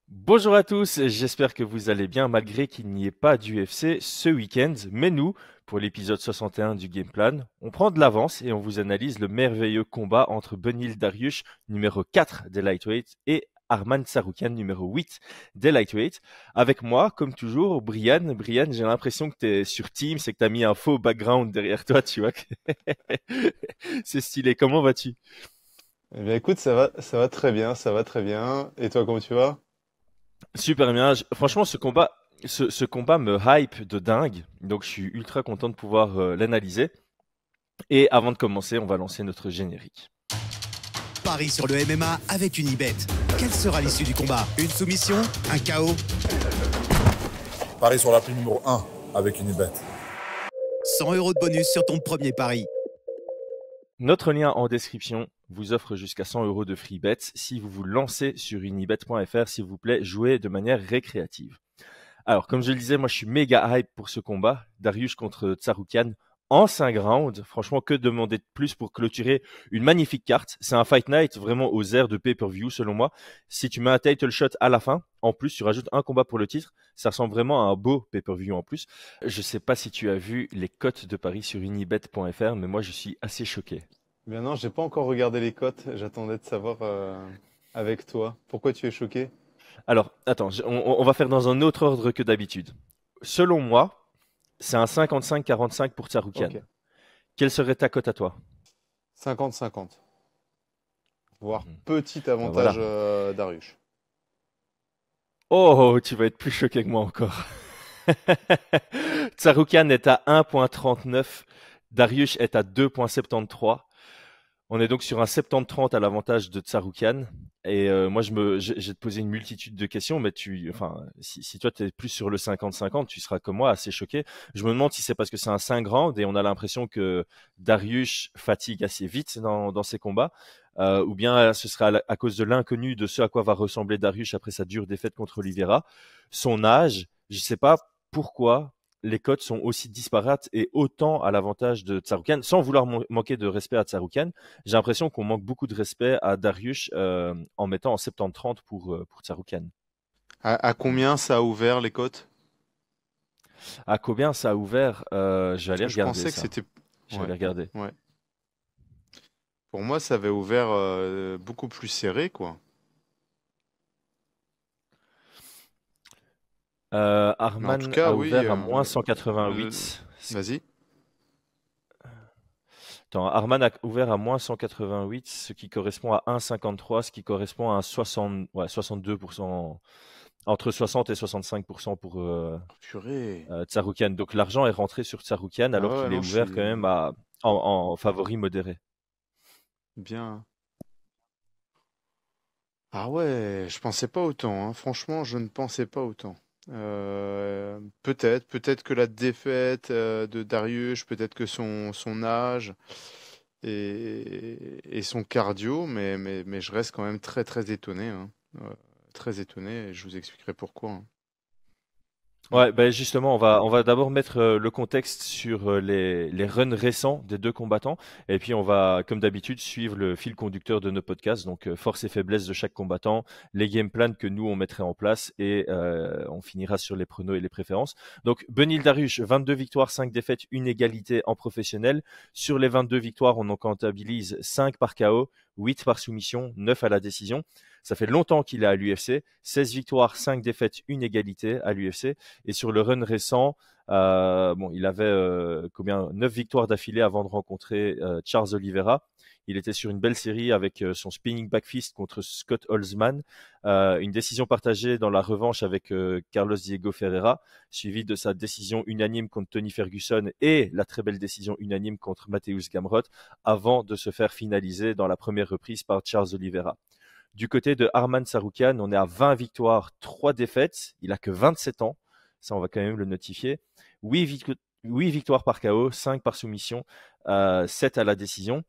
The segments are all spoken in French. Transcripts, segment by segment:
Bonjour à tous, j'espère que vous allez bien malgré qu'il n'y ait pas d'UFC ce week-end. Mais nous, pour l'épisode 61 du Game Plan, on prend de l'avance et on vous analyse le merveilleux combat entre Benil Dariush, numéro 4 des lightweight, et Arman Tsarukyan, numéro 8 des lightweight. Avec moi, comme toujours, Brian. Brian, j'ai l'impression que tu es sur Teams et que tu as mis un faux background derrière toi, tu vois. C'est stylé. Comment vas-tu? Eh bien, écoute, ça va très bien, ça va très bien. Et toi, comment tu vas? Super bien. Franchement, ce combat me hype de dingue. Donc, je suis ultra content de pouvoir l'analyser. Et avant de commencer, on va lancer notre générique. Paris sur le MMA avec Unibet. Quelle sera l'issue du combat? Une soumission? Un KO? Paris sur l'appli numéro 1 avec Unibet. 100 euros de bonus sur ton premier pari. Notre lien en description vous offre jusqu'à 100 euros de free bets si vous vous lancez sur unibet.fr. S'il vous plaît, jouez de manière récréative. Alors, comme je le disais, moi je suis méga hype pour ce combat. Dariush contre Tsarukyan en 5 rounds. Franchement, que demander de plus pour clôturer une magnifique carte. C'est un fight night vraiment aux airs de pay-per-view selon moi. Si tu mets un title shot à la fin, en plus tu rajoutes un combat pour le titre, ça ressemble vraiment à un beau pay-per-view en plus. Je sais pas si tu as vu les cotes de paris sur unibet.fr, mais moi je suis assez choqué. Eh bien non, j'ai pas encore regardé les cotes. J'attendais de savoir avec toi. Pourquoi tu es choqué? Alors, attends, on va faire dans un autre ordre que d'habitude. Selon moi, c'est un 55-45 pour Tsarukyan. Ok. Quelle serait ta cote à toi? 50-50. Voire Mhm. petit Bah avantage voilà. Darius. Oh, tu vas être plus choqué que moi encore. Tsaroukian est à 1,39. Dariush est à 2,73. On est donc sur un 70-30 à l'avantage de Tsaroukian. Et moi, je vais te poser une multitude de questions, mais enfin, si toi, tu es plus sur le 50-50, tu seras comme moi assez choqué. Je me demande si c'est parce que c'est un 5 rounds et on a l'impression que Dariush fatigue assez vite dans ses combats, ou bien ce sera à cause de l'inconnu de ce à quoi va ressembler Dariush après sa dure défaite contre Oliveira. Son âge, je sais pas pourquoi les cotes sont aussi disparates et autant à l'avantage de Tsarukyan, sans vouloir manquer de respect à Tsarukyan. J'ai l'impression qu'on manque beaucoup de respect à Dariush en mettant en 70-30 pour Tsarukyan. À combien ça a ouvert les cotes? À combien ça a ouvert Je vais Parce aller que je regarder pensais que ça. c'était... Je vais Ouais, aller regarder. ouais. Pour moi, ça avait ouvert beaucoup plus serré, quoi. Mais en tout Arman cas, a oui. ouvert à moins Le- 188. Vas-y. Attends, Arman a ouvert à moins 188, ce qui correspond à 1,53, ce qui correspond à un 60, ouais, 62%, entre 60 et 65% pour Purée. Tsarukyan. Donc l'argent est rentré sur Tsarukyan Ah alors ouais, qu'il est non, je ouvert quand suis même en favori modéré. bien. Ah ouais, je pensais pas autant, hein. Franchement, je ne pensais pas autant. Peut-être que la défaite de Darius, peut-être que son âge et son cardio, mais je reste quand même très très étonné, hein. Très étonné, et je vous expliquerai pourquoi, hein. Ouais. Ouais, ben justement, on va d'abord mettre le contexte sur les runs récents des deux combattants, et puis on va, comme d'habitude, suivre le fil conducteur de nos podcasts, donc force et faiblesse de chaque combattant, les game plans que nous on mettrait en place, et on finira sur les pronos et les préférences. Donc Benil Dariush, 22 victoires, 5 défaites, une égalité en professionnel. Sur les 22 victoires, on en comptabilise 5 par KO, 8 par soumission, 9 à la décision. Ça fait longtemps qu'il est à l'UFC, 16 victoires, 5 défaites, une égalité à l'UFC. Et sur le run récent, bon, il avait combien 9 victoires d'affilée avant de rencontrer Charles Oliveira. Il était sur une belle série avec son spinning back fist contre Scott Holzman, une décision partagée dans la revanche avec Carlos Diego Ferreira, suivie de sa décision unanime contre Tony Ferguson et la très belle décision unanime contre Mateusz Gamrot, avant de se faire finaliser dans la première reprise par Charles Oliveira. Du côté de Arman Tsarukyan, on est à 20 victoires, 3 défaites. Il a que 27 ans. Ça, on va quand même le notifier. 8 victoires par KO, 5 par soumission, 7 à la décision.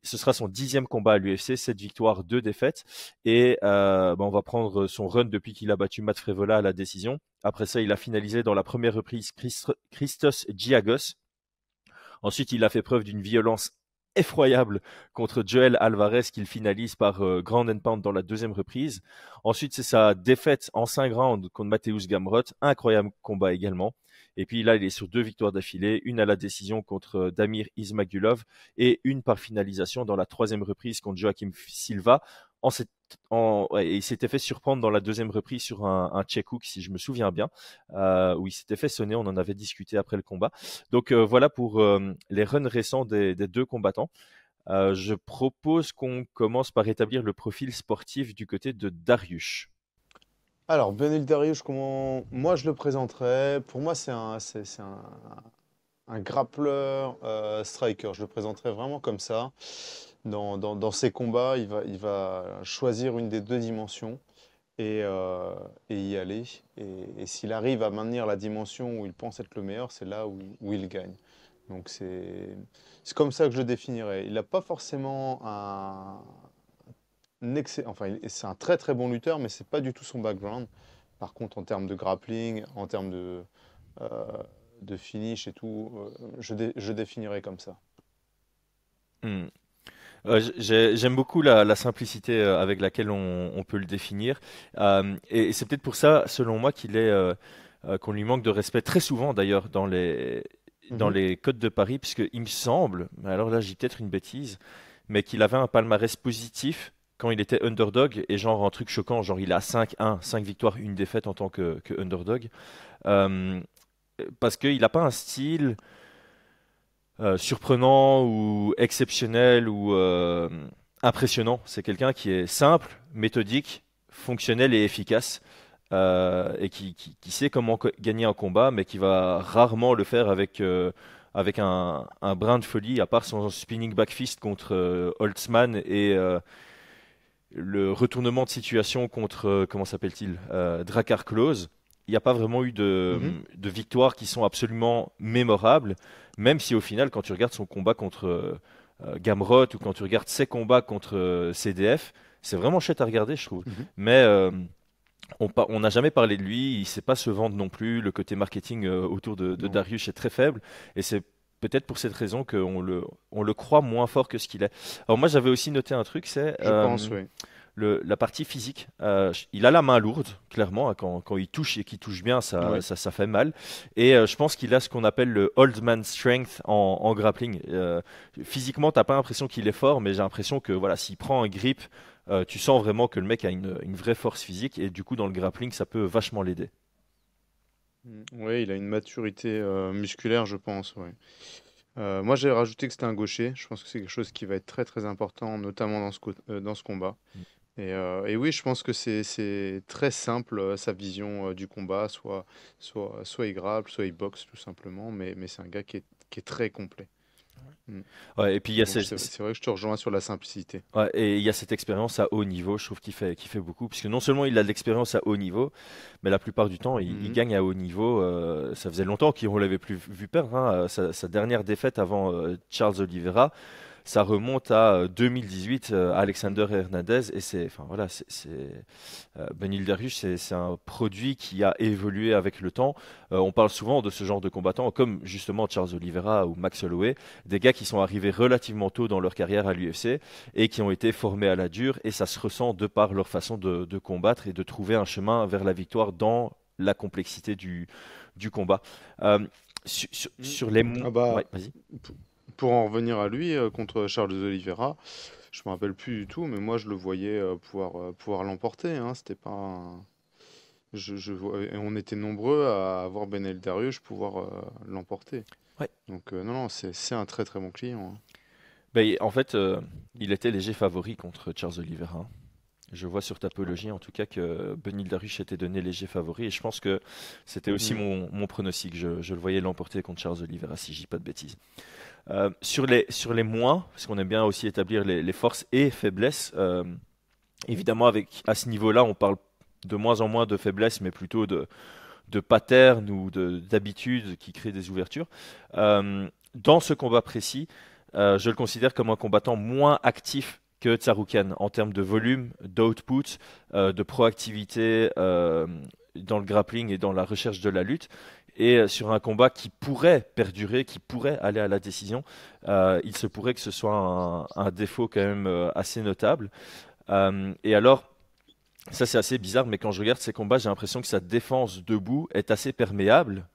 Ce sera son 10e combat à l'UFC, 7 victoires, 2 défaites. Et on va prendre son run depuis qu'il a battu Matt Frevola à la décision. Après ça, il a finalisé dans la première reprise Christos Giagos. Ensuite, il a fait preuve d'une violence effroyable contre Joel Alvarez qu'il finalise par ground and pound dans la deuxième reprise. Ensuite, c'est sa défaite en 5 rounds contre Mateusz Gamrot, incroyable combat également. Et puis là, il est sur 2 victoires d'affilée, une à la décision contre Damir Ismagulov et une par finalisation dans la 3e reprise contre Joaquim Silva. Il s'était fait surprendre dans la 2e reprise sur un check hook, si je me souviens bien, où il s'était fait sonner. On en avait discuté après le combat. Donc voilà pour les runs récents des 2 combattants. Je propose qu'on commence par établir le profil sportif du côté de Dariush. Alors, Beneil Dariush, comment moi je le présenterais? Pour moi, c'est un grappleur striker. Je le présenterais vraiment comme ça. Dans ses combats, il va choisir une des 2 dimensions et y aller. Et s'il arrive à maintenir la dimension où il pense être le meilleur, c'est là où il gagne. Donc c'est comme ça que je le définirais. Il n'a pas forcément c'est un très très bon lutteur, mais c'est pas du tout son background. Par contre, en termes de grappling, en termes de finish et tout, je définirais comme ça. Hmm. J'aime beaucoup la simplicité avec laquelle on peut le définir. Et c'est peut-être pour ça, selon moi, qu'on lui manque de respect très souvent d'ailleurs dans les codes de Paris, puisqu'il me semble, mais alors là j'ai peut-être une bêtise, mais qu'il avait un palmarès positif quand il était underdog, et genre un truc choquant, genre il a 5-1, 5 victoires, 1 défaite en tant que underdog. Euh, Parce qu'il n'a pas un style surprenant ou exceptionnel ou impressionnant. C'est quelqu'un qui est simple, méthodique, fonctionnel et efficace. Et qui sait comment gagner un combat, mais qui va rarement le faire avec un brin de folie, à part son spinning back fist contre Holtzman et le retournement de situation contre, comment s'appelle-t-il, Drakkar Klose. Il n'y a pas vraiment eu Mhm. de victoires qui sont absolument mémorables, même si au final, quand tu regardes son combat contre Gamrot ou quand tu regardes ses combats contre CDF, c'est vraiment chouette à regarder, je trouve. Mhm. Mais on n'a jamais parlé de lui, il ne sait pas se vendre non plus, le côté marketing autour de Non, Dariush est très faible, et c'est peut-être pour cette raison on le croit moins fort que ce qu'il est. Alors moi j'avais aussi noté un truc, c'est je pense, oui. la partie physique. Il a la main lourde, clairement, hein, quand il touche et qu'il touche bien, Ouais. ça fait mal. Et je pense qu'il a ce qu'on appelle le old man strength en grappling. Physiquement, t'as pas l'impression qu'il est fort, mais j'ai l'impression que voilà, s'il prend un grip, tu sens vraiment que le mec a une vraie force physique, et du coup, dans le grappling, ça peut vachement l'aider. Oui, il a une maturité musculaire, je pense. Ouais. Moi, j'ai rajouté que c'était un gaucher. Je pense que c'est quelque chose qui va être très très important, notamment dans ce combat. Et oui, je pense que c'est très simple sa vision du combat. Soit il grapple, soit il boxe tout simplement. Mais c'est un gars qui est très complet. Mm. Ouais, et puis il y a Donc c'est vrai que je te rejoins sur la simplicité. Ouais, et il y a cette expérience à haut niveau, je trouve qu'il fait beaucoup, puisque non seulement il a de l'expérience à haut niveau, mais la plupart du temps, il Mhm. gagne à haut niveau. Ça faisait longtemps qu'on ne l'avait plus vu perdre, hein. Sa dernière défaite avant Charles Oliveira, ça remonte à 2018, Alexander Hernandez, et enfin voilà, Beneil Dariush, c'est un produit qui a évolué avec le temps. On parle souvent de ce genre de combattants, comme justement Charles Oliveira ou Max Holloway, des gars qui sont arrivés relativement tôt dans leur carrière à l'UFC et qui ont été formés à la dure, et ça se ressent de par leur façon de combattre et de trouver un chemin vers la victoire dans la complexité du combat. Euh, Mm. sur les... Ah bah, Ouais, vas-y. p- pour en revenir à lui, contre Charles Oliveira, je me rappelle plus du tout, mais moi je le voyais pouvoir l'emporter, hein. C'était pas et on était nombreux à avoir Benel Dariush pouvoir l'emporter. Ouais. Donc non, non, c'est un très très bon client, hein. Ben, en fait, il était léger favori contre Charles Oliveira. Je vois sur Tapologie en tout cas que Beneil Dariush était donné léger favori, et je pense que c'était aussi Mm. mon pronostic. Je le voyais l'emporter contre Charles Oliveira, si je dis pas de bêtises. Sur les moins, parce qu'on aime bien aussi établir les forces et faiblesses, évidemment à ce niveau-là, on parle de moins en moins de faiblesses, mais plutôt de patterns ou d'habitudes qui créent des ouvertures. Dans ce combat précis, je le considère comme un combattant moins actif que Tsarukyan en termes de volume, d'output, de proactivité dans le grappling et dans la recherche de la lutte. Et sur un combat qui pourrait perdurer, qui pourrait aller à la décision, il se pourrait que ce soit un défaut quand même assez notable. Et alors, ça c'est assez bizarre, mais quand je regarde ces combats, j'ai l'impression que sa défense debout est assez perméable,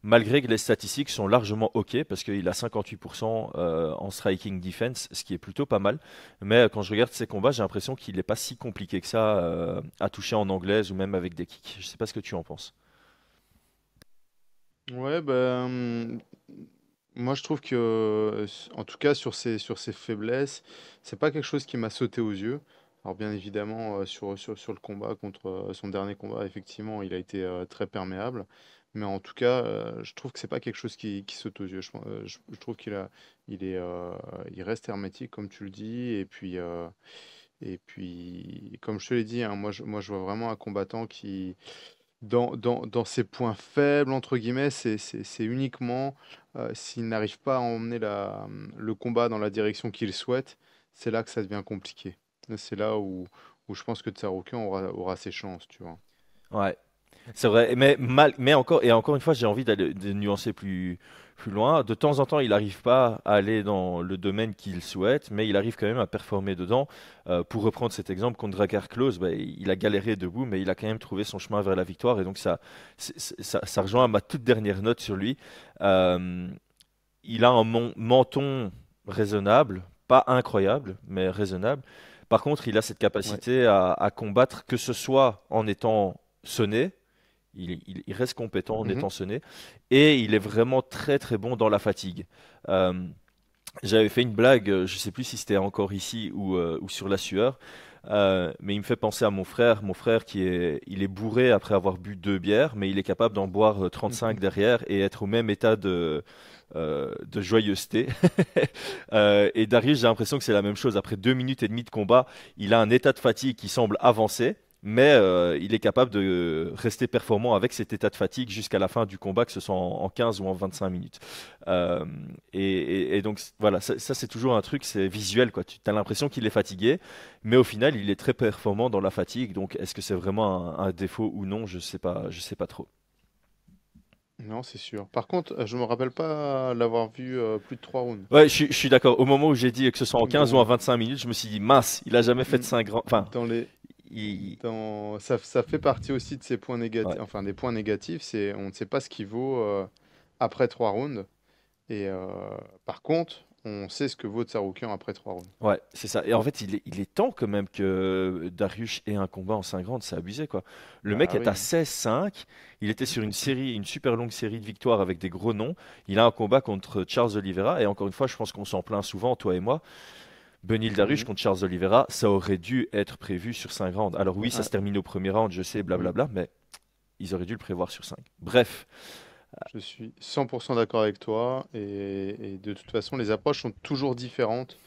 malgré que les statistiques sont largement OK, parce qu'il a 58% en striking defense, ce qui est plutôt pas mal. Mais quand je regarde ces combats, j'ai l'impression qu'il n'est pas si compliqué que ça à toucher en anglaise ou même avec des kicks. Je sais pas ce que tu en penses. Ouais, ben, moi je trouve que, en tout cas sur ses faiblesses, c'est pas quelque chose qui m'a sauté aux yeux. Alors bien évidemment, sur le combat contre son dernier combat, effectivement, il a été très perméable. Mais en tout cas, je trouve que c'est pas quelque chose qui saute aux yeux. Je trouve il reste hermétique, comme tu le dis. Et puis, comme je te l'ai dit, hein, moi je vois vraiment un combattant qui, dans ses points faibles, entre guillemets, c'est uniquement s'il n'arrive pas à emmener le combat dans la direction qu'il souhaite, c'est là que ça devient compliqué. C'est là où je pense que Tsaroukian aura ses chances, tu vois. Ouais, c'est vrai, mais encore une fois, j'ai envie d'aller de nuancer plus loin. De temps en temps, il n'arrive pas à aller dans le domaine qu'il souhaite, mais il arrive quand même à performer dedans. Pour reprendre cet exemple contre Drakkar Klose, bah, il a galéré debout, mais il a quand même trouvé son chemin vers la victoire. Et donc ça rejoint ma toute dernière note sur lui. Euh, il a un menton raisonnable, pas incroyable, mais raisonnable. Par contre, il a cette Ouais. capacité à combattre, que ce soit en étant sonné, il reste compétent en Mhm. étant sonné, et il est vraiment très très bon dans la fatigue. Euh, J'avais fait une blague, je sais plus si c'était encore ici ou sur la sueur, mais il me fait penser à mon frère il est bourré après avoir bu 2 bières, mais il est capable d'en boire 35 Mhm. derrière et être au même état de joyeuseté. Et Darius, j'ai l'impression que c'est la même chose. Après 2 minutes et demie de combat, il a un état de fatigue qui semble avancer, mais il est capable de rester performant avec cet état de fatigue jusqu'à la fin du combat, que ce soit en 15 ou en 25 minutes. Euh, et donc voilà, ça, c'est toujours un truc, c'est visuel quoi. Tu as l'impression qu'il est fatigué, mais au final il est très performant dans la fatigue. Donc est-ce que c'est vraiment un défaut ou non? Je sais pas trop. Non, c'est sûr. Par contre, je me rappelle pas l'avoir vu plus de 3 rounds. Ouais, je suis d'accord. Au moment où j'ai dit que ce soit en 15 ou en Bon, 25 minutes, je me suis dit mince, il a jamais fait de mm, 5 grands. Enfin, dans les, il... ça fait partie aussi de ses points ouais. négatifs, enfin des points négatifs, c'est on ne sait pas ce qu'il vaut après 3 rounds. Et par contre, on sait ce que vaut Tsaroukian après 3 rounds. Ouais, c'est ça. Et en fait, il est temps quand même que Dariush ait un combat en 5 rounds, c'est abusé quoi. Le mec Bah est à oui. 16-5, il était sur une série, une super longue série de victoires avec des gros noms. Il a un combat contre Charles Oliveira, et encore une fois, je pense qu'on s'en plaint souvent, toi et moi. Benil Dariush Mhm. contre Charles Oliveira, ça aurait dû être prévu sur 5 rounds. Alors oui, ça Ouais. se termine au premier round, je sais, Mm. blablabla, mais ils auraient dû le prévoir sur 5. Bref, Je suis 100% d'accord avec toi. Et de toute façon, les approches sont toujours différentes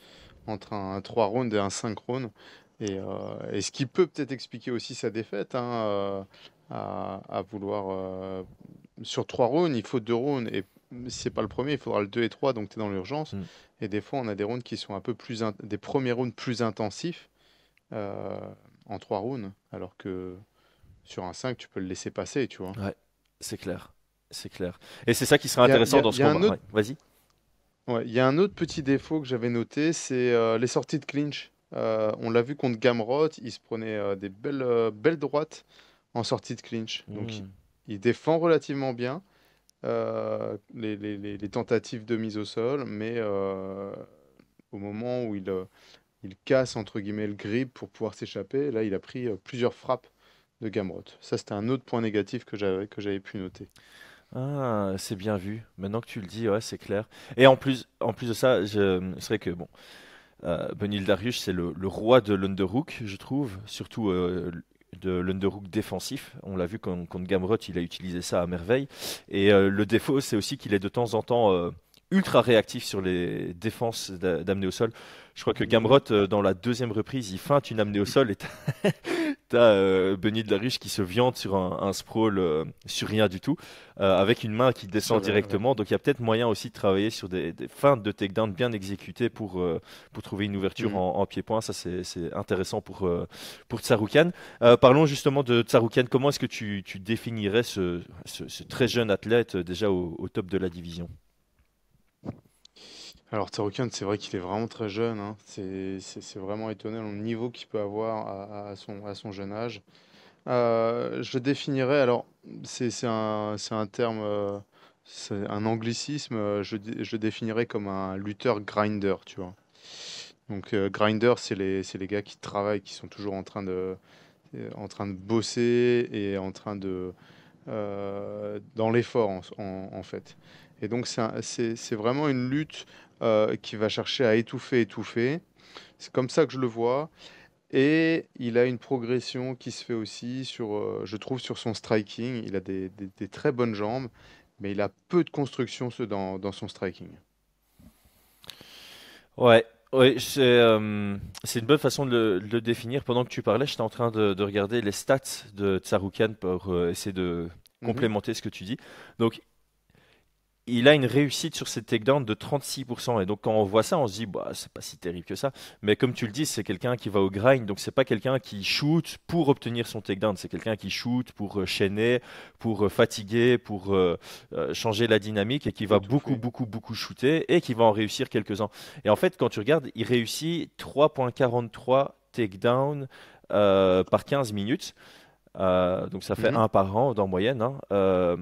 entre un 3 rounds et un 5 rounds. Et ce qui peut peut-être expliquer aussi sa défaite, hein, à vouloir. Sur 3 rounds, il faut 2 rounds. Et si c'est pas le premier, il faudra le 2 et 3, donc tu es dans l'urgence. hmm, Et des fois, on a des rounds qui sont un peu des premiers rounds plus intensifs euh, en 3 rounds, alors que sur un 5 tu peux le laisser passer, tu vois. ouais, c'est clair. C'est clair. Et c'est ça qui sera Il y a, il y intéressant a- dans il ce y a un combat. autre, Ouais, vas-y. ouais, il y a un autre petit défaut que j'avais noté, c'est les sorties de clinch. On l'a vu contre Gamrot, il se prenait des belles droites en sortie de clinch. Donc Hmm. il défend relativement bien les tentatives de mise au sol, mais au moment où il casse entre guillemets le grip pour pouvoir s'échapper, là il a pris plusieurs frappes de Gamrot. Ça, c'était un autre point négatif que j'avais pu noter. Ah, c'est bien vu. Maintenant que tu le dis, ouais, c'est clair. Et en plus de ça, c'est vrai que bon, Benil Dariush, c'est le roi de l'underhook, je trouve, surtout de l'underhook défensif. On l'a vu contre Gamrot, il a utilisé ça à merveille. Et le défaut, c'est aussi qu'il est de temps en temps ultra réactif sur les défenses d'amener au sol. Je crois que Mhm. Gamrot, dans la deuxième reprise, il feinte une amenée au sol et t'as Benny de la Riche qui se viande sur un sprawl sur rien du tout, avec une main qui descend Ouais. directement. Donc il y a peut-être moyen aussi de travailler sur des feintes de takedown bien exécutées pour trouver une ouverture Mhm. en pied-point. Ça, c'est intéressant pour Tsaroukian. Parlons justement de Tsaroukian. Comment est-ce que tu définirais ce très jeune athlète déjà au top de la division? Alors, Tsaroukian, c'est vrai qu'il est vraiment très jeune, hein. C'est vraiment étonnant le niveau qu'il peut avoir à son jeune âge. Je le définirais, alors, c'est un terme, c'est un anglicisme, je le définirais comme un lutteur grinder, tu vois. Donc, grinder, c'est les gars qui travaillent, qui sont toujours en train de bosser et en train dans l'effort, en fait. Et donc, c'est vraiment une lutte qui va chercher à étouffer. C'est comme ça que je le vois. Et il a une progression qui se fait aussi je trouve, sur son striking. Il a des très bonnes jambes, mais il a peu de construction dans son striking. Ouais, ouais, c'est une bonne façon de le définir. Pendant que tu parlais, j'étais en train de regarder les stats de Tsaroukian pour essayer de Mhm. complémenter ce que tu dis. Donc, il a une réussite sur ses takedowns de 36%. Et donc, quand on voit ça, on se dit, bah, c'est pas si terrible que ça. Mais comme tu le dis, c'est quelqu'un qui va au grind. Donc, c'est pas quelqu'un qui shoot pour obtenir son takedown. C'est quelqu'un qui shoot pour chaîner, pour fatiguer, pour changer la dynamique et qui va beaucoup, Étouffé. beaucoup, beaucoup shooter et qui va en réussir quelques-uns. Et en fait, quand tu regardes, il réussit 3,43 takedowns par 15 minutes. Donc, ça fait Mhm. un par round en moyenne, hein.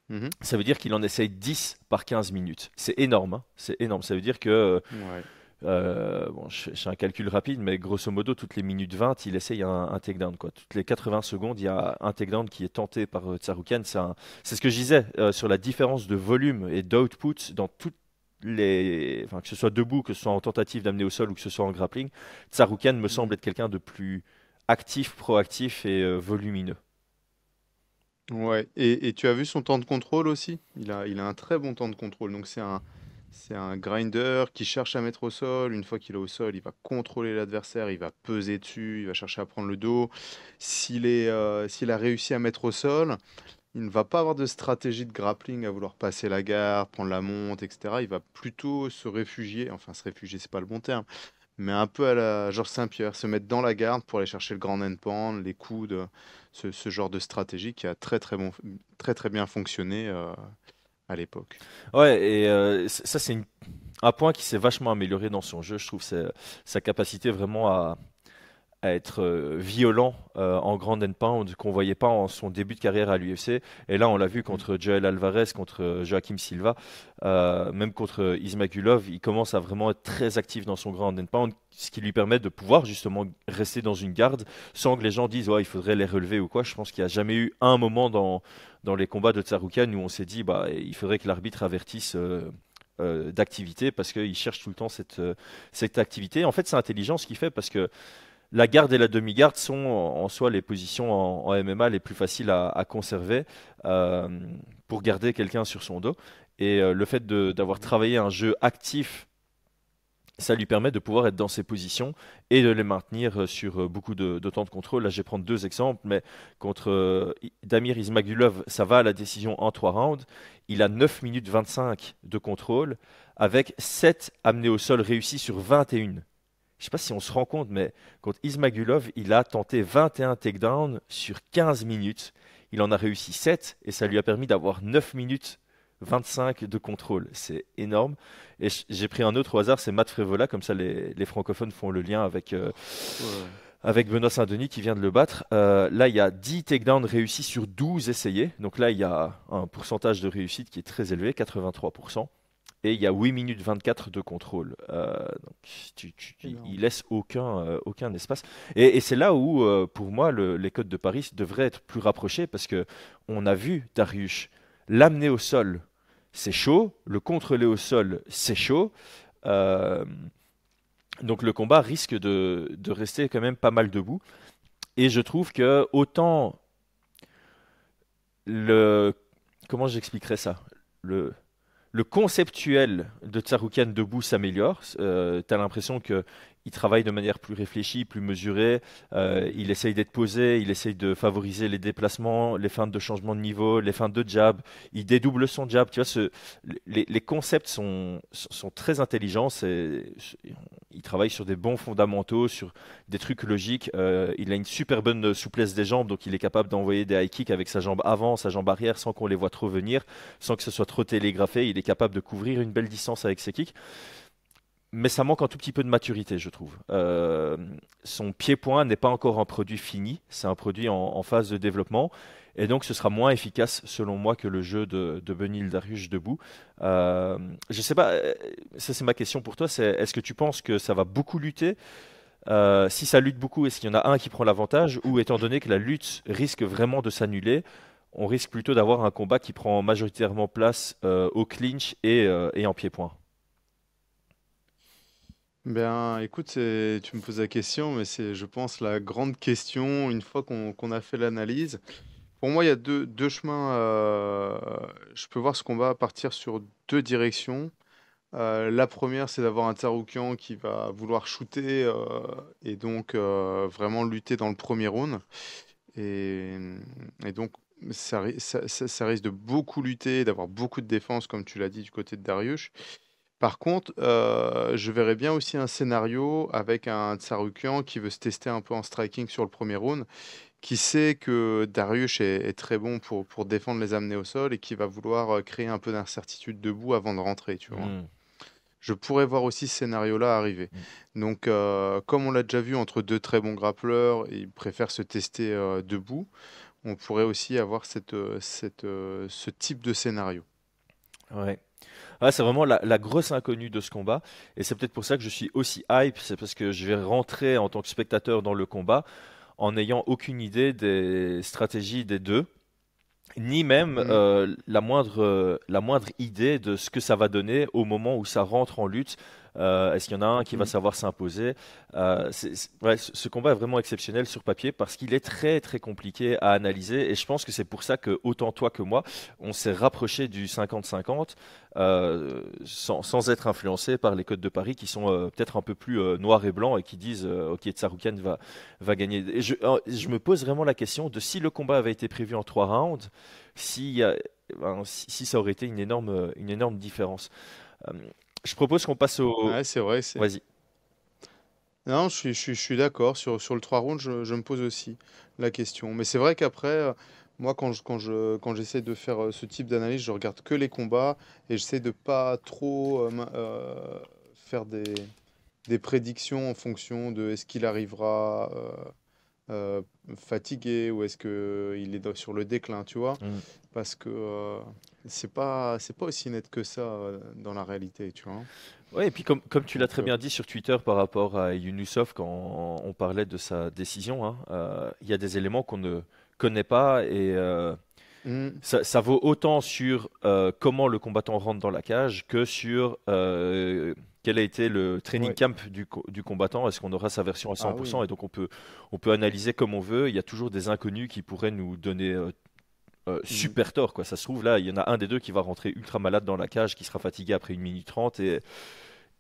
Mhm. Ça veut dire qu'il en essaye 10 par 15 minutes. C'est énorme, hein. C'est énorme. Ça veut dire que, Ouais. bon, je fais un calcul rapide, mais grosso modo, toutes les minutes 20, il essaye un takedown, quoi. Toutes les 80 secondes, il y a un takedown qui est tenté par Tsaroukian. C'est ce que je disais sur la différence de volume et d'output dans toutes enfin, que ce soit debout, que ce soit en tentative d'amener au sol ou que ce soit en grappling. Tsaroukian me semble Mhm. être quelqu'un de plus actif, proactif et volumineux. Ouais. Et tu as vu son temps de contrôle aussi? Il a un très bon temps de contrôle. Donc, c'est un grinder qui cherche à mettre au sol. Une fois qu'il est au sol, il va contrôler l'adversaire, il va peser dessus, il va chercher à prendre le dos. S'il a réussi à mettre au sol, il ne va pas avoir de stratégie de grappling à vouloir passer la garde, prendre la monte, etc. Il va plutôt enfin se réfugier, c'est pas le bon terme, mais un peu à la Georges Saint-Pierre, se mettre dans la garde pour aller chercher le grand end pound, les coudes, ce genre de stratégie qui a très bien fonctionné à l'époque. Ouais, et ça, un point qui s'est vachement amélioré dans son jeu, je trouve, c'est sa capacité vraiment à être violent en grand and pound qu'on voyait pas en son début de carrière à l'UFC. Et là, on l'a vu Mm. contre Joel Alvarez, contre Joaquim Silva, même contre Ismagulov. Il commence à vraiment être très actif dans son grand and pound, ce qui lui permet de pouvoir justement rester dans une garde sans que les gens disent ouais, il faudrait les relever ou quoi. Je pense qu'il n'y a jamais eu un moment dans les combats de Tsaroukian où on s'est dit bah, il faudrait que l'arbitre avertisse. D'activité parce qu'il cherche tout le temps cette activité. En fait, c'est intelligent ce qu'il fait parce que la garde et la demi-garde sont en soi les positions en MMA les plus faciles à conserver euh, pour garder quelqu'un sur son dos. Et le fait d'avoir Mhm. travaillé un jeu actif, ça lui permet de pouvoir être dans ces positions et de les maintenir sur beaucoup de temps de contrôle. Là, je vais prendre deux exemples, mais contre Damir Ismagulov, ça va à la décision en 3 rounds. Il a 9 minutes 25 de contrôle avec 7 amenés au sol réussis sur 21. Je sais pas si on se rend compte, mais contre Ismagulov, il a tenté 21 takedowns sur 15 minutes. Il en a réussi 7 et ça lui a permis d'avoir 9 minutes 25 de contrôle. C'est énorme. Et j'ai pris un autre au hasard, c'est Matt Frevola, comme ça les francophones font le lien Ouais. avec Benoît Saint-Denis qui vient de le battre. Là, il y a 10 takedowns réussis sur 12 essayés. Donc là, il y a un pourcentage de réussite qui est très élevé, 83%. Et il y a 8 minutes 24 de contrôle. Donc Énorme. il laisse aucun espace. Et c'est là où, pour moi, les codes de Paris devraient être plus rapprochés parce que on a vu Dariush l'amener au sol, c'est chaud. Le contrôler au sol, c'est chaud. Euh, donc le combat risque de rester quand même pas mal debout. Et je trouve que autant le... Comment j'expliquerais ça? Le conceptuel de Tsaroukian debout s'améliore. Tu as l'impression que il travaille de manière plus réfléchie, plus mesurée. Il essaye d'être posé, il essaye de favoriser les déplacements, les feintes de changement de niveau, les feintes de jab. Il dédouble son jab. Tu vois, les concepts sont très intelligents. Il travaille sur des bons fondamentaux, sur des trucs logiques. Il a une super bonne souplesse des jambes, donc il est capable d'envoyer des high kicks avec sa jambe avant, sa jambe arrière, sans qu'on les voit trop venir, sans que ce soit trop télégraphé. Il est capable de couvrir une belle distance avec ses kicks. Mais ça manque un tout petit peu de maturité, je trouve. Son pied-point n'est pas encore un produit fini, c'est un produit en phase de développement, et donc ce sera moins efficace, selon moi, que le jeu de Beneil Dariush debout. Je sais pas, ça c'est ma question pour toi, c'est est-ce que tu penses que ça va beaucoup lutter? Si ça lutte beaucoup, est-ce qu'il y en a un qui prend l'avantage, ou étant donné que la lutte risque vraiment de s'annuler, on risque plutôt d'avoir un combat qui prend majoritairement place au clinch et en pied-point? Ben, écoute, tu me poses la question, mais c'est, je pense, la grande question une fois qu'on a fait l'analyse. Pour moi, il y a deux chemins. Je peux voir ce combat partir sur deux directions. La première, c'est d'avoir un Tsarukyan qui va vouloir shooter et donc vraiment lutter dans le premier round. Et, et donc, ça risque de beaucoup lutter, d'avoir beaucoup de défense, comme tu l'as dit, du côté de Dariush. Par contre, je verrais bien aussi un scénario avec un Tsarukyan qui veut se tester un peu en striking sur le premier round, qui sait que Dariush est très bon pour défendre les amener au sol et qui va vouloir créer un peu d'incertitude debout avant de rentrer, tu vois. Hmm, Je pourrais voir aussi ce scénario-là arriver. hmm. Donc, comme on l'a déjà vu entre deux très bons grappleurs, ils préfèrent se tester debout. On pourrait aussi avoir ce type de scénario. Ouais. Ah, c'est vraiment la grosse inconnue de ce combat. Et c'est peut-être pour ça que je suis aussi hype. C'est parce que je vais rentrer en tant que spectateur dans le combat en n'ayant aucune idée des stratégies des deux, ni même Mm. la moindre idée de ce que ça va donner au moment où ça rentre en lutte. Est-ce qu'il y en a un qui va Mm. savoir s'imposer? Ouais, ce combat est vraiment exceptionnel sur papier parce qu'il est très très compliqué à analyser et je pense que c'est pour ça que autant toi que moi, on s'est rapproché du 50-50 sans être influencé par les codes de Paris qui sont peut-être un peu plus noirs et blancs et qui disent ok, Tsarukyan va gagner. Et je me pose vraiment la question de si le combat avait été prévu en 3 rounds, si, si ça aurait été une énorme différence. Euh, je propose qu'on passe au. Ouais, c'est vrai. Vas-y. Non, je suis d'accord. Sur le 3 rounds, je me pose aussi la question. Mais c'est vrai qu'après, moi, quand j'essaie de faire ce type d'analyse, je regarde que les combats et j'essaie de pas trop faire des prédictions en fonction de est-ce qu'il arrivera fatigué ou est-ce qu'il est sur le déclin, tu vois? Mm. Parce que c'est pas aussi net que ça dans la réalité, tu vois? Ouais, et puis comme tu l'as Donc, très bien dit sur Twitter par rapport à Yunusov quand on parlait de sa décision, hein, il y a des éléments qu'on ne connaît pas et hmm, ça vaut autant sur comment le combattant rentre dans la cage que sur quel a été le training ouais. camp du combattant. Est-ce qu'on aura sa version à Ah 100%? oui. Et donc on peut analyser comme on veut. Il y a toujours des inconnus qui pourraient nous donner Hmm. super tort, quoi. Ça se trouve, là, il y en a un des deux qui va rentrer ultra malade dans la cage, qui sera fatigué après 1 minute 30.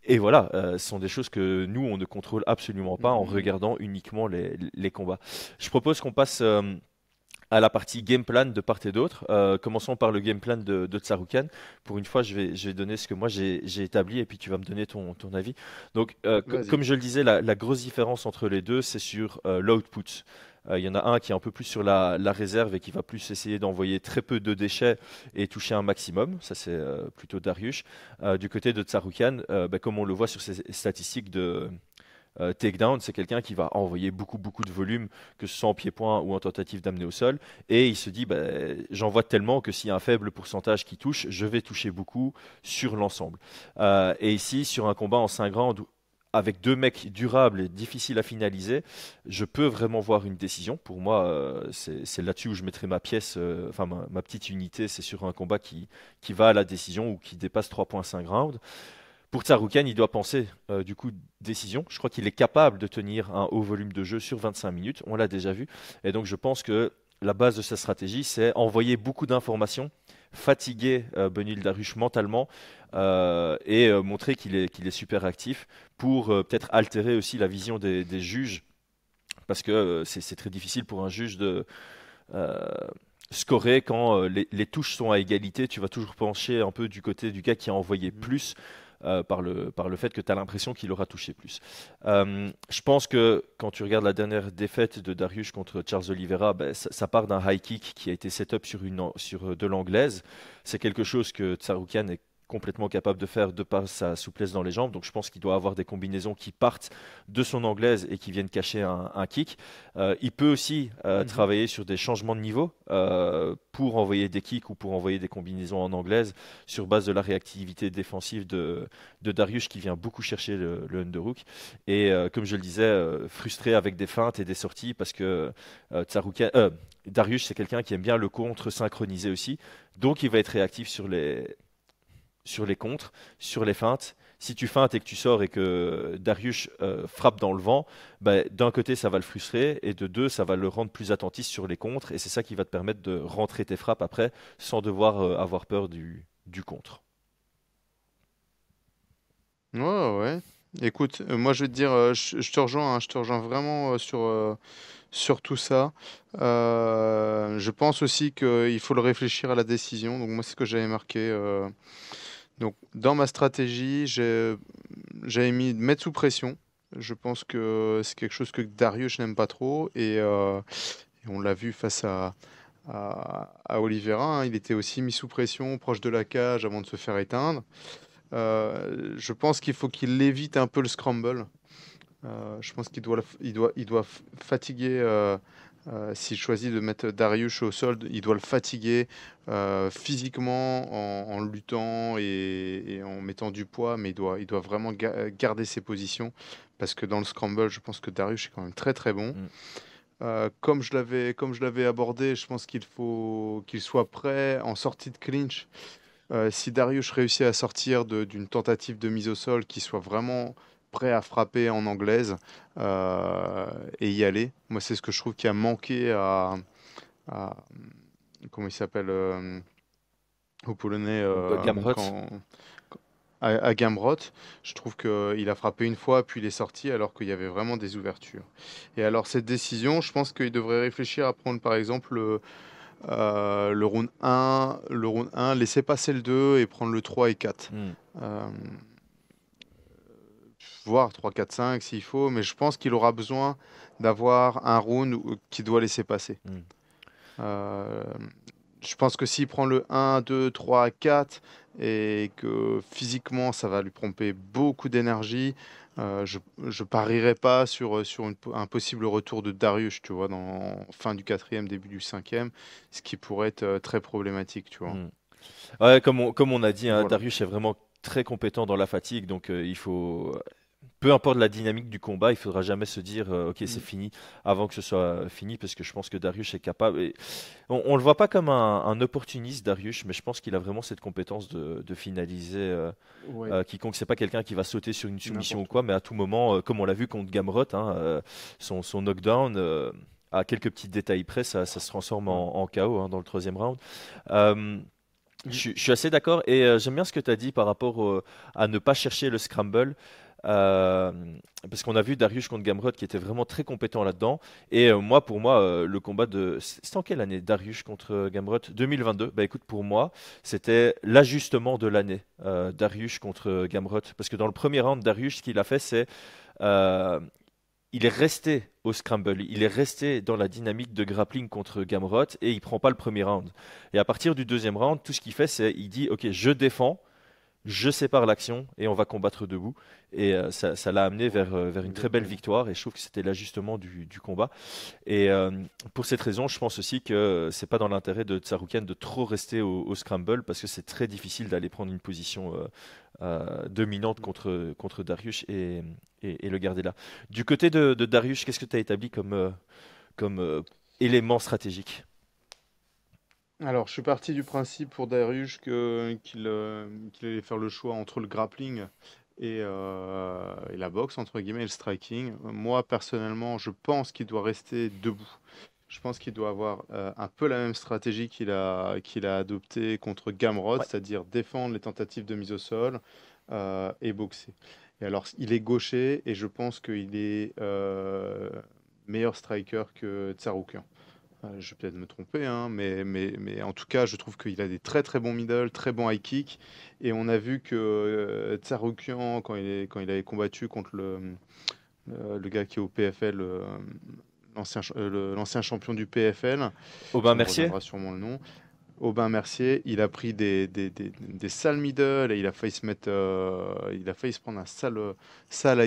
Et voilà, ce sont des choses que nous, on ne contrôle absolument Hmm, pas en hmm, hmm. regardant uniquement les combats. Je propose qu'on passe à la partie game plan de part et d'autre. Commençons par le game plan de Tsarukyan. Pour une fois, je vais donner ce que moi j'ai établi et puis tu vas me donner ton avis. Donc, Vas-y. comme je le disais, la grosse différence entre les deux, c'est sur l'output. Il y en a un qui est un peu plus sur la réserve et qui va plus essayer d'envoyer très peu de déchets et toucher un maximum. Ça, c'est plutôt Dariush. Du côté de Tsarukyan, bah, comme on le voit sur ses statistiques de takedown, c'est quelqu'un qui va envoyer beaucoup de volume, que ce soit en pied-point ou en tentative d'amener au sol. Et il se dit, bah, j'envoie tellement que s'il y a un faible pourcentage qui touche, je vais toucher beaucoup sur l'ensemble. Et ici, sur un combat en 5 rounds, avec deux mecs durables et difficiles à finaliser, je peux vraiment voir une décision. Pour moi, c'est là-dessus où je mettrai ma pièce, enfin ma petite unité, c'est sur un combat qui va à la décision ou qui dépasse 3,5 rounds. Pour Tsarukyan, il doit penser du coup décision. Je crois qu'il est capable de tenir un haut volume de jeu sur 25 minutes. On l'a déjà vu. Et donc je pense que la base de sa stratégie, c'est envoyer beaucoup d'informations, fatiguer Beneil Dariush mentalement et montrer qu'il est super actif pour peut-être altérer aussi la vision des juges parce que c'est très difficile pour un juge de euh, scorer quand les touches sont à égalité. Tu vas toujours pencher un peu du côté du gars qui a envoyé plus par le fait que tu as l'impression qu'il aura touché plus. Je pense que quand tu regardes la dernière défaite de Dariush contre Charles Oliveira, ben, ça part d'un high kick qui a été set up sur de l'anglaise. C'est quelque chose que Tsarukyan est complètement capable de faire de par sa souplesse dans les jambes. Donc je pense qu'il doit avoir des combinaisons qui partent de son anglaise et qui viennent cacher un kick. Il peut aussi travailler sur des changements de niveau pour envoyer des kicks ou pour envoyer des combinaisons en anglaise sur base de la réactivité défensive de Dariush qui vient beaucoup chercher le underhook. Et comme je le disais, frustré avec des feintes et des sorties parce que Dariush c'est quelqu'un qui aime bien le contre synchronisé aussi. Donc il va être réactif sur les contres, sur les feintes. Si tu feintes et que tu sors et que Dariush frappe dans le vent, bah, d'un côté ça va le frustrer et de deux ça va le rendre plus attentif sur les contres et c'est ça qui va te permettre de rentrer tes frappes après sans devoir avoir peur du contre. Ouais, ouais. Écoute, moi je vais te dire, je te rejoins, hein, je te rejoins vraiment sur tout ça. Je pense aussi qu'il faut le réfléchir à la décision. Donc moi c'est ce que j'avais marqué. Donc dans ma stratégie, j'avais mis mettre sous pression. Je pense que c'est quelque chose que Darius n'aime pas trop et on l'a vu face à Oliveira, hein, il était aussi mis sous pression, proche de la cage avant de se faire éteindre. Je pense qu'il faut qu'il évite un peu le scramble. Je pense qu'il doit fatiguer. S'il choisit de mettre Darius au sol, il doit le fatiguer physiquement en luttant et en mettant du poids, mais il doit vraiment garder ses positions parce que dans le scramble, je pense que Darius est quand même très très bon. Mm. Comme je l'avais abordé, je pense qu'il faut qu'il soit prêt en sortie de clinch. Si Darius réussit à sortir d'une tentative de mise au sol, qu'il soit vraiment prêt à frapper en anglaise euh, et y aller. Moi, c'est ce que je trouve qui a manqué à- comment il s'appelle au Polonais Gamrot. à Gamrot. Je trouve qu'il a frappé une fois, puis il est sorti, alors qu'il y avait vraiment des ouvertures. Et alors, cette décision, je pense qu'il devrait réfléchir à prendre, par exemple, le round 1, laisser passer le 2 et prendre le 3 et 4. Mm. Euh, Voire 3, 4, 5 s'il faut, mais je pense qu'il aura besoin d'avoir un round qui doit laisser passer. Mm. Euh, je pense que s'il prend le 1, 2, 3, 4 et que physiquement ça va lui pomper beaucoup d'énergie, je parierais pas sur un possible retour de Darius, tu vois, dans fin du quatrième, début du cinquième, ce qui pourrait être très problématique, tu vois. Mm. Ouais, comme on a dit, hein, Voilà. Dariush est vraiment très compétent dans la fatigue, donc il faut, peu importe la dynamique du combat, il faudra jamais se dire ok c'est Mm. fini avant que ce soit fini, parce que je pense que Dariush est capable. Et on le voit pas comme un opportuniste Dariush, mais je pense qu'il a vraiment cette compétence de finaliser Ouais, quiconque. C'est pas quelqu'un qui va sauter sur une soumission ou n'importe où. quoi, mais à tout moment, comme on l'a vu contre Gamrot, hein, son knockdown. À quelques petits détails près, ça se transforme Ouais. en KO hein, dans le troisième round. Euh, je, Mm. suis je suis assez d'accord et j'aime bien ce que tu as dit par rapport à ne pas chercher le scramble. euh, Parce qu'on a vu Darius contre Gamrot qui était vraiment très compétent là-dedans. Et moi, pour moi, le combat de. C'était en quelle année Darius contre Gamrot? 2022. Bah écoute, pour moi, c'était l'ajustement de l'année. Darius contre Gamrot. Parce que dans le premier round, Darius, ce qu'il a fait, c'est. euh, il est resté au scramble, il est resté dans la dynamique de grappling contre Gamrot et il prend pas le premier round. Et à partir du deuxième round, tout ce qu'il fait, c'est il dit ok, je défends, je sépare l'action et on va combattre debout. Et ça l'a amené vers une très belle Exactement. victoire et je trouve que c'était l'ajustement du combat. Et pour cette raison, je pense aussi que c'est pas dans l'intérêt de Tsarukyan de trop rester au scramble parce que c'est très difficile d'aller prendre une position dominante contre Dariush et le garder là. Du côté de Dariush, qu'est-ce que tu as établi comme élément stratégique? Alors, je suis parti du principe pour Darius qu'il allait faire le choix entre le grappling et la boxe, entre guillemets, et le striking. Moi, personnellement, je pense qu'il doit rester debout. Je pense qu'il doit avoir un peu la même stratégie qu'il a adoptée contre Gamrot, Ouais. c'est-à-dire défendre les tentatives de mise au sol et boxer. Et alors, il est gaucher et je pense qu'il est meilleur striker que Tsarukyan. Je vais peut-être me tromper, hein, mais en tout cas, je trouve qu'il a des très très bons middle, très bons high kick. Et on a vu que Tsarukyan, quand il avait combattu contre le gars qui est au PFL, l'ancien champion du PFL, Aubin ça me Mercier? reviendra sûrement le nom, Aubin Mercier, il a pris des sales middle et il a failli se prendre un sale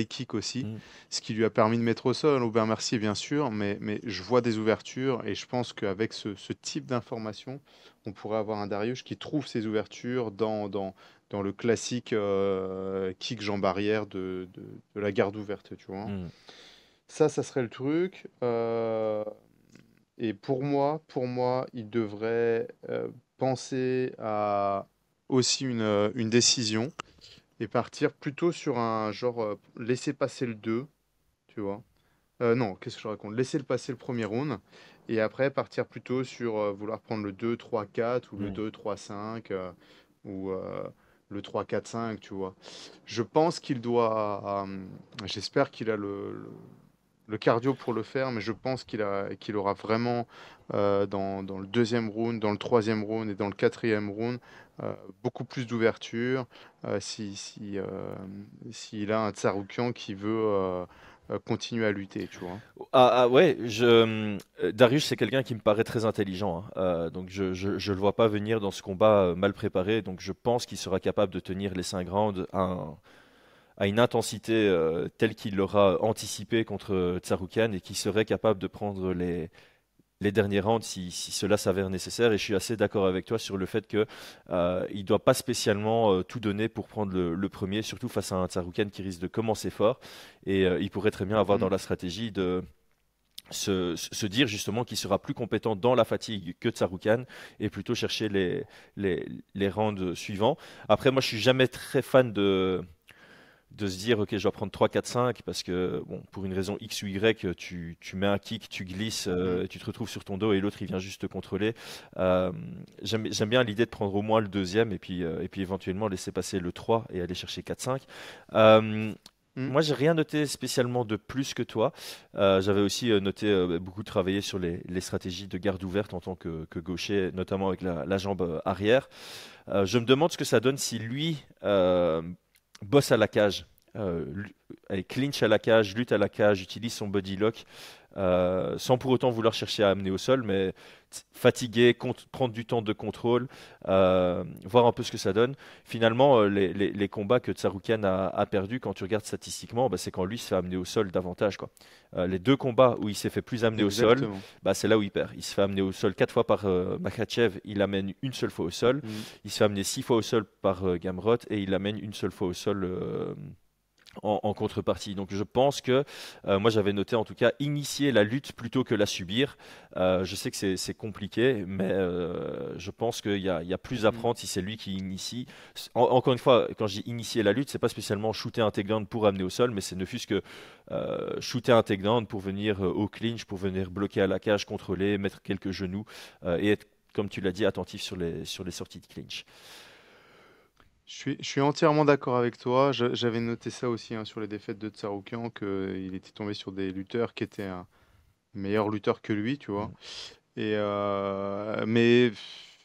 high kick aussi, Mm. ce qui lui a permis de mettre au sol Aubin Mercier, bien sûr, mais je vois des ouvertures et je pense qu'avec ce type d'information, on pourrait avoir un Dariush qui trouve ses ouvertures dans le classique kick jambe arrière de la garde ouverte, tu vois. Mm. Ça serait le truc. Et pour moi, il devrait penser à aussi une décision et partir plutôt sur un genre laisser passer le 2, tu vois. Non, qu'est-ce que je raconte? Laisser le passer le premier round et après partir plutôt sur vouloir prendre le 2, 3, 4 ou le Mm. 2, 3, 5 ou le 3, 4, 5, tu vois. Je pense qu'il doit, j'espère qu'il a le cardio pour le faire, mais je pense qu'il aura vraiment dans le deuxième round, dans le troisième round et dans le quatrième round beaucoup plus d'ouverture s'il a un Tsarukyan qui veut continuer à lutter, tu vois. Ah, ouais, Darius, c'est quelqu'un qui me paraît très intelligent, hein. Donc je le vois pas venir dans ce combat mal préparé. Donc je pense qu'il sera capable de tenir les 5 rounds à une intensité telle qu'il l'aura anticipé contre Tsarukyan et qui serait capable de prendre les derniers rounds si cela s'avère nécessaire. Et je suis assez d'accord avec toi sur le fait que il doit pas spécialement tout donner pour prendre le premier, surtout face à un Tsarukyan qui risque de commencer fort. Et il pourrait très bien avoir dans Mm. la stratégie de se dire justement qu'il sera plus compétent dans la fatigue que Tsarukyan et plutôt chercher les rounds suivants. Après, moi, je suis jamais très fan de se dire, ok, je dois prendre 3, 4, 5, parce que, bon, pour une raison X ou Y, tu mets un kick, tu glisses, Mm. tu te retrouves sur ton dos et l'autre, il vient juste te contrôler. Euh, j'aime bien l'idée de prendre au moins le deuxième et puis éventuellement laisser passer le 3 et aller chercher 4, 5. Euh, Mm. Moi, j'ai rien noté spécialement de plus que toi. J'avais aussi noté beaucoup travaillé sur les stratégies de garde ouverte en tant que gaucher, notamment avec la jambe arrière. Je me demande ce que ça donne si lui bosse à la cage, allez, clinch à la cage, lutte à la cage, utilise son body lock, sans pour autant vouloir chercher à amener au sol, mais fatigué, prendre du temps de contrôle, voir un peu ce que ça donne. Finalement, les combats que Tsarukyan a perdus, quand tu regardes statistiquement, bah, c'est quand lui se fait amener au sol davantage, quoi. Les deux combats où il s'est fait plus amener au sol, Exactement. bah, c'est là où il perd. Il se fait amener au sol 4 fois par Makhachev, il amène une seule fois au sol. Mm. Il se fait amener 6 fois au sol par Gamrot et il amène une seule fois au sol en contrepartie. Donc je pense que moi j'avais noté en tout cas initier la lutte plutôt que la subir. Je sais que c'est compliqué, mais je pense qu'il y a plus à Mm. prendre si c'est lui qui initie. Encore une fois, quand je dis initier la lutte, c'est pas spécialement shooter un takedown pour amener au sol, mais c'est ne fût-ce que shooter un takedown pour venir au clinch, pour venir bloquer à la cage, contrôler, mettre quelques genoux et être, comme tu l'as dit, attentif sur les sorties de clinch. Je suis entièrement d'accord avec toi. J'avais noté ça aussi hein, sur les défaites de Tsarukyan, qu'il était tombé sur des lutteurs qui étaient un meilleur lutteur que lui, tu vois. Mm. Mais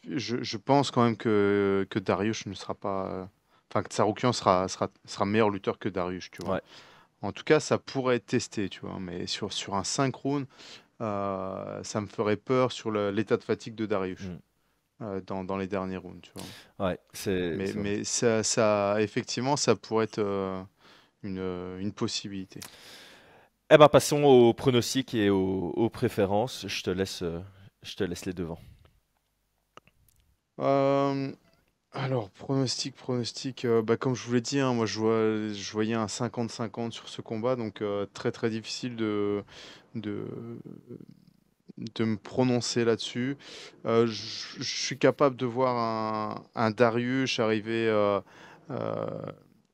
je pense quand même que Dariush ne sera pas. Enfin, que Tsarukyan sera meilleur lutteur que Dariush, tu vois. Ouais. En tout cas, ça pourrait être testé, tu vois. Mais sur un synchrone, ça me ferait peur sur l'état de fatigue de Dariush Mm. dans les derniers rounds, tu vois. Ouais, Mais, c'est vrai. mais effectivement, ça pourrait être une possibilité. Eh ben, passons aux pronostics et aux préférences. Je te laisse les devants. Euh, alors, pronostic, bah, comme je vous l'ai dit, hein, moi je voyais un 50-50 sur ce combat, donc très très difficile de, de me prononcer là-dessus. Je suis capable de voir un Dariush arriver euh,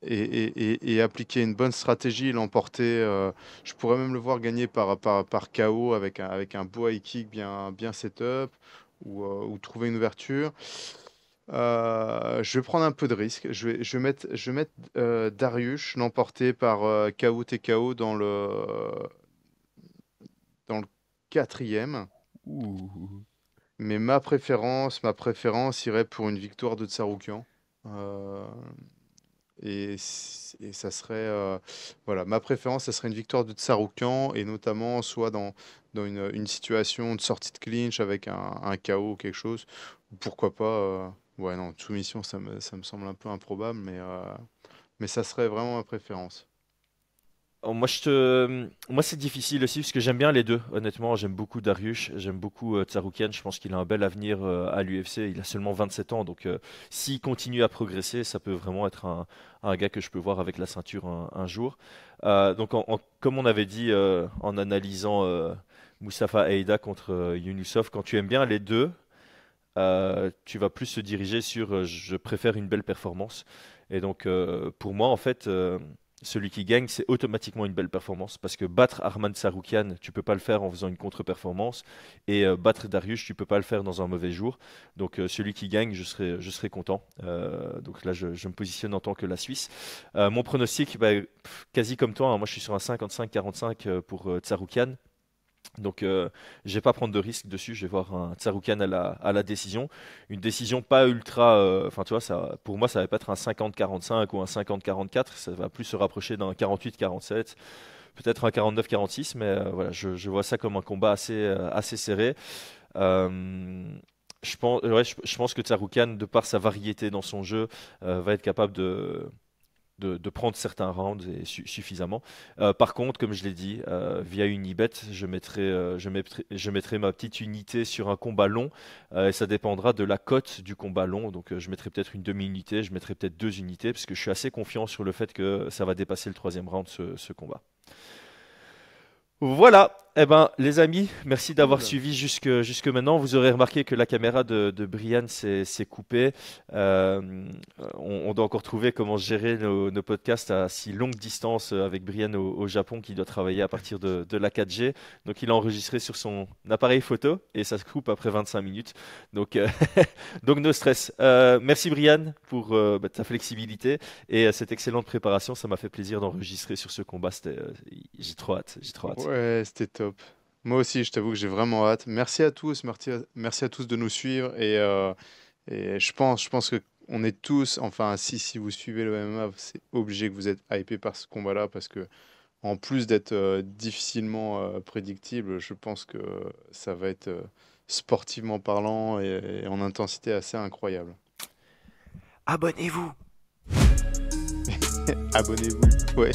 et appliquer une bonne stratégie, l'emporter. Je pourrais même le voir gagner par KO avec un beau high kick bien setup ou trouver une ouverture. Je vais prendre un peu de risque. Je vais mettre Dariush l'emporter par KO TKO dans le quatrième. Ouh. Mais ma préférence irait pour une victoire de Tsaroukian. Euh, et ça serait, voilà, ma préférence, ça serait une victoire de Tsaroukian et notamment soit dans une situation de sortie de clinch avec un KO ou quelque chose. Pourquoi pas, ouais, non, soumission, ça me semble un peu improbable, mais ça serait vraiment ma préférence. Oh, moi, c'est difficile aussi parce que j'aime bien les deux. Honnêtement, j'aime beaucoup Dariush, j'aime beaucoup Tsarukyan. Je pense qu'il a un bel avenir à l'UFC. Il a seulement 27 ans, donc s'il continue à progresser, ça peut vraiment être un gars que je peux voir avec la ceinture un jour. Donc, comme on avait dit en analysant Mustafa Eida contre Yunusov, quand tu aimes bien les deux, tu vas plus se diriger sur je préfère une belle performance. Et donc, pour moi, en fait, celui qui gagne, c'est automatiquement une belle performance. Parce que battre Arman Tsarukyan, tu peux pas le faire en faisant une contre-performance. Et battre Dariush, tu peux pas le faire dans un mauvais jour. Donc, celui qui gagne, je serai content. Donc là, je me positionne en tant que la Suisse. Mon pronostic, bah, quasi comme toi, hein, moi je suis sur un 55-45 pour Tsarukyan. Donc, je vais pas prendre de risque dessus. Je vais voir un Tsarukyan à la décision. Une décision pas ultra. Enfin, tu vois, ça, pour moi, ça va pas être un 50-45 ou un 50-44. Ça va plus se rapprocher d'un 48-47, peut-être un 49-46. Mais voilà, je vois ça comme un combat assez serré. Euh, je pense que Tsarukyan, de par sa variété dans son jeu, va être capable de prendre certains rounds et suffisamment. Par contre, comme je l'ai dit, via une ibet, je mettrai ma petite unité sur un combat long et ça dépendra de la cote du combat long. Donc, je mettrai peut-être une demi-unité, je mettrai peut-être 2 unités parce que je suis assez confiant sur le fait que ça va dépasser le troisième round, ce combat. Voilà, eh ben, les amis, merci d'avoir Cool. suivi jusque maintenant. Vous aurez remarqué que la caméra de Brian s'est coupée. On doit encore trouver comment gérer nos podcasts à si longue distance avec Brian au Japon qui doit travailler à partir de la 4G. Donc il a enregistré sur son appareil photo et ça se coupe après 25 minutes. Donc, donc no stress. Merci Brian pour ta flexibilité et cette excellente préparation. Ça m'a fait plaisir d'enregistrer sur ce combat. J'ai trop hâte, j'ai trop hâte. Ouais, c'était top. Moi aussi, je t'avoue que j'ai vraiment hâte. Merci à tous, merci à tous de nous suivre. Et je pense que on est tous, enfin, si vous suivez le MMA, c'est obligé que vous êtes hypé par ce combat-là parce que, en plus d'être difficilement prédictible, je pense que ça va être sportivement parlant et en intensité assez incroyable. Abonnez-vous. Abonnez-vous. Ouais.